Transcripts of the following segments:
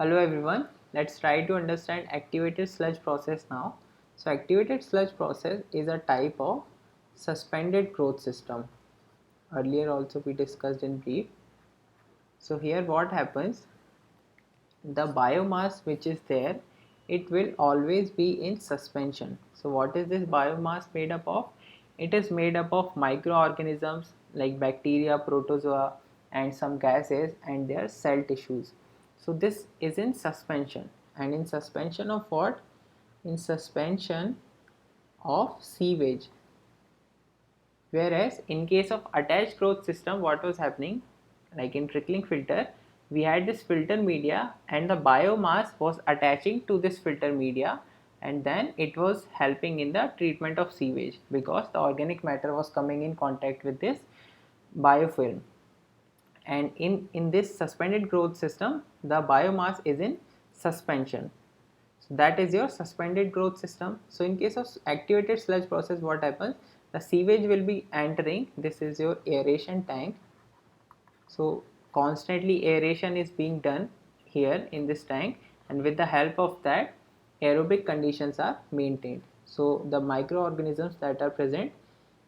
Hello everyone, let's try to understand activated sludge process now. So activated sludge process is a type of suspended growth system. Earlier also we discussed in brief. So here what happens, the biomass which is there, it will always be in suspension. So what is this biomass made up of? It is made up of microorganisms like bacteria, protozoa and some gases and their cell tissues. So this is in suspension, and in suspension of what? In suspension of sewage. Whereas in case of attached growth system, what was happening, like in trickling filter, we had this filter media and the biomass was attaching to this filter media, and then it was helping in the treatment of sewage because the organic matter was coming in contact with this biofilm. And in this suspended growth system, the biomass is in suspension. So that is your suspended growth system. So in case of activated sludge process, what happens, the sewage will be entering, this is your aeration tank. So constantly aeration is being done here in this tank, and with the help of that aerobic conditions are maintained. So the microorganisms that are present,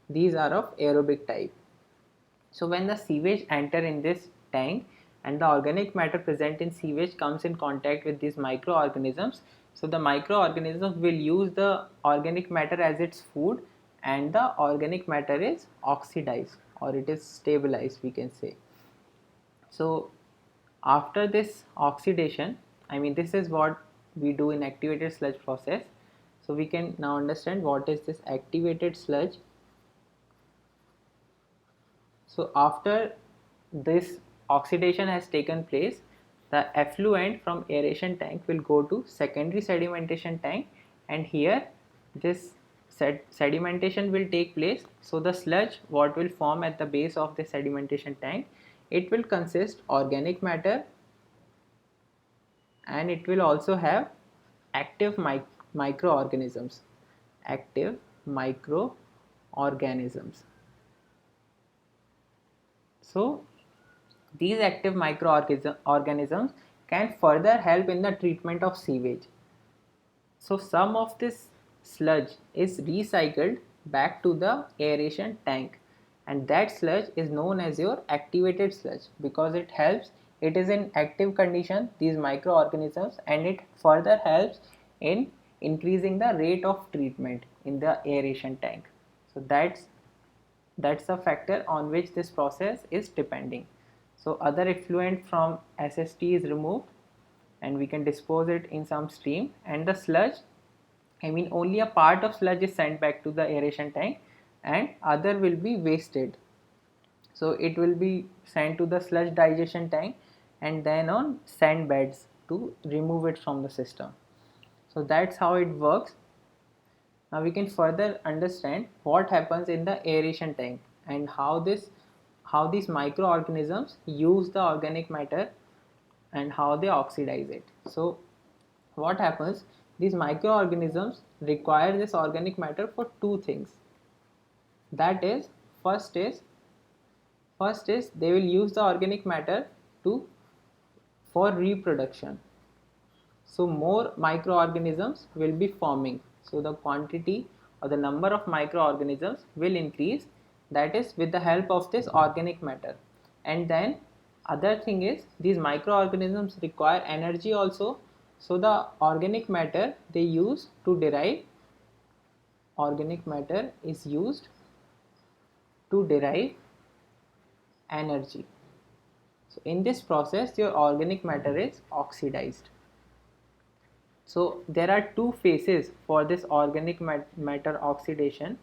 these are of aerobic type. So when the sewage enter in this tank and the organic matter present in sewage comes in contact with these microorganisms, so the microorganisms will use the organic matter as its food, and the organic matter is oxidized or it is stabilized, we can say. So after this oxidation, I mean this is what we do in activated sludge process. So we can now understand what is this activated sludge. So after this oxidation has taken place, the effluent from aeration tank will go to secondary sedimentation tank, and here this sedimentation will take place. So the sludge what will form at the base of the sedimentation tank, it will consist organic matter, and it will also have active microorganisms. Active microorganisms. So these active microorganisms can further help in the treatment of sewage. So some of this sludge is recycled back to the aeration tank, and that sludge is known as your activated sludge because it helps, it is in active condition, these microorganisms, and it further helps in increasing the rate of treatment in the aeration tank. So that's the factor on which this process is depending. So other effluent from SST is removed and we can dispose it in some stream, and the sludge, I mean only a part of sludge is sent back to the aeration tank and other will be wasted. So it will be sent to the sludge digestion tank and then on sand beds to remove it from the system. So that's how it works. Now we can further understand what happens in the aeration tank and how these microorganisms use the organic matter and how they oxidize it. So what happens, these microorganisms require this organic matter for two things. That is, first is they will use the organic matter to for reproduction. So more microorganisms will be forming, so the quantity or the number of microorganisms will increase, that is with the help of this organic matter. And then other thing is these microorganisms require energy also, so the organic matter they use to derive, organic matter is used to derive energy. So in this process your organic matter is oxidized. So there are two phases for this organic matter oxidation.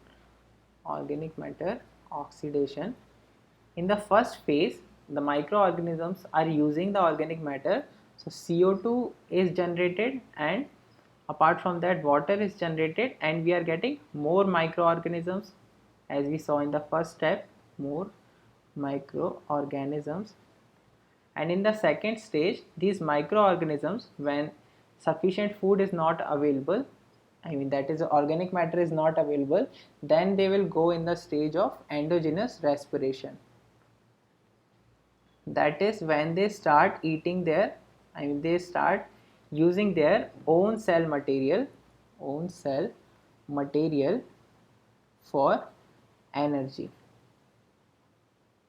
Organic matter oxidation. In the first phase, the microorganisms are using the organic matter. So CO2 is generated, and apart from that water is generated, and we are getting more microorganisms as we saw in the first step, more microorganisms. And in the second stage, these microorganisms, when sufficient food is not available, I mean that is organic matter is not available, then they will go in the stage of endogenous respiration. That is when they start eating their I mean they start using their own cell material for energy,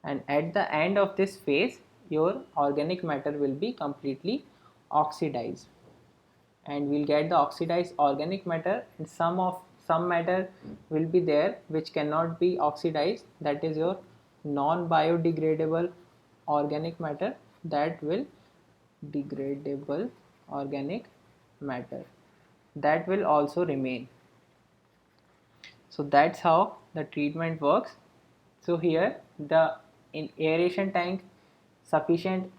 and at the end of this phase your organic matter will be completely oxidized, and we'll get the oxidized organic matter, and some matter will be there which cannot be oxidized, that is your non biodegradable organic matter, that will degradable organic matter that will also remain. So that's how the treatment works. So here the in aeration tank sufficient,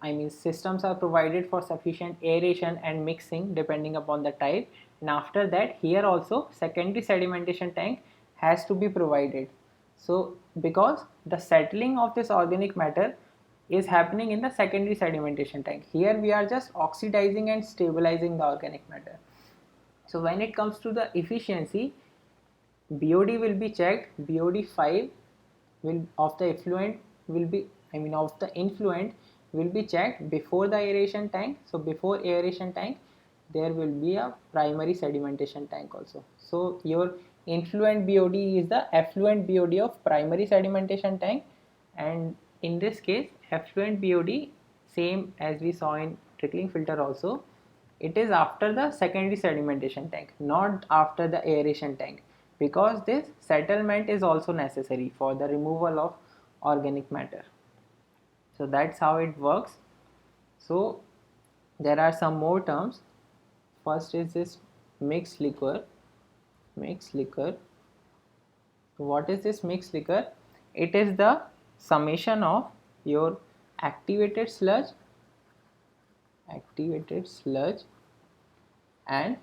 I mean systems are provided for sufficient aeration and mixing depending upon the type, and after that here also secondary sedimentation tank has to be provided. So because the settling of this organic matter is happening in the secondary sedimentation tank, here we are just oxidizing and stabilizing the organic matter. So when it comes to the efficiency, BOD will be checked. BOD 5 will of the effluent will be, I mean of the influent will be checked before the aeration tank. So before aeration tank there will be a primary sedimentation tank also. So your influent BOD is the effluent BOD of primary sedimentation tank, and in this case effluent BOD, same as we saw in trickling filter also, it is after the secondary sedimentation tank, not after the aeration tank, because this settlement is also necessary for the removal of organic matter. So that's how it works. So there are some more terms. First is this mixed liquor. What is this mixed liquor? It is the summation of your activated sludge and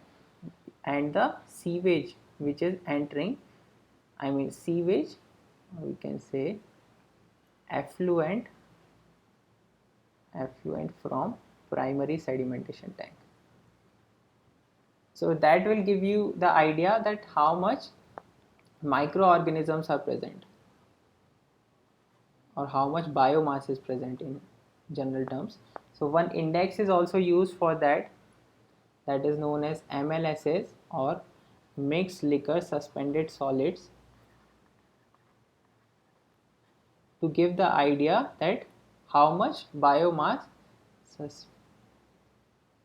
the sewage which is entering, I mean sewage, we can say effluent from primary sedimentation tank. So that will give you the idea that how much microorganisms are present or how much biomass is present in general terms. So one index is also used for that, that is known as MLSS or mixed liquor suspended solids, to give the idea that how much biomass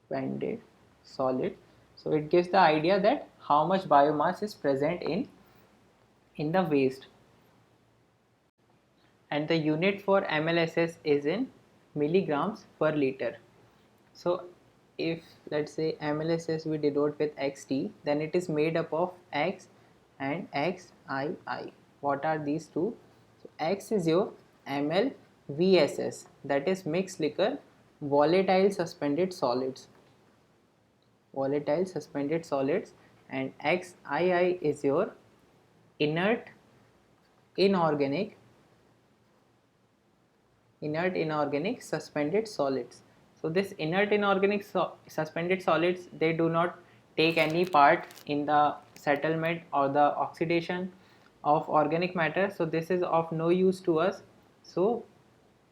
suspended solid. So it gives the idea that how much biomass is present in the waste, and the unit for MLSS is in milligrams per liter. So if let's say MLSS we denote with XT, then it is made up of X and XII. What are these two? So X is your MLVSS, that is mixed liquor volatile suspended solids, and XII is your inert inorganic suspended solids. So this inert inorganic suspended solids, they do not take any part in the settlement or the oxidation of organic matter, so this is of no use to us. So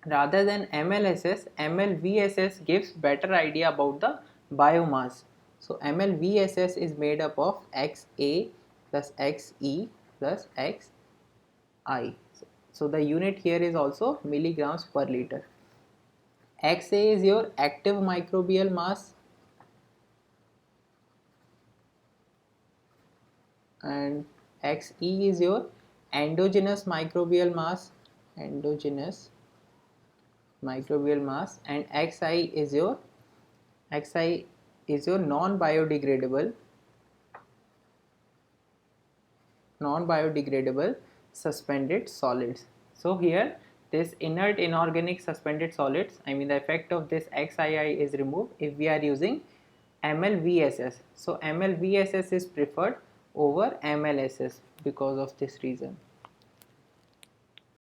rather than MLSS, MLVSS gives better idea about the biomass. So MLVSS is made up of XA plus XE plus XI. So the unit here is also milligrams per liter. XA is your active microbial mass and XE is your endogenous microbial mass, and XI is your non-biodegradable suspended solids. So here this inert inorganic suspended solids, I mean the effect of this XII is removed if we are using MLVSS. So MLVSS is preferred over MLSS because of this reason.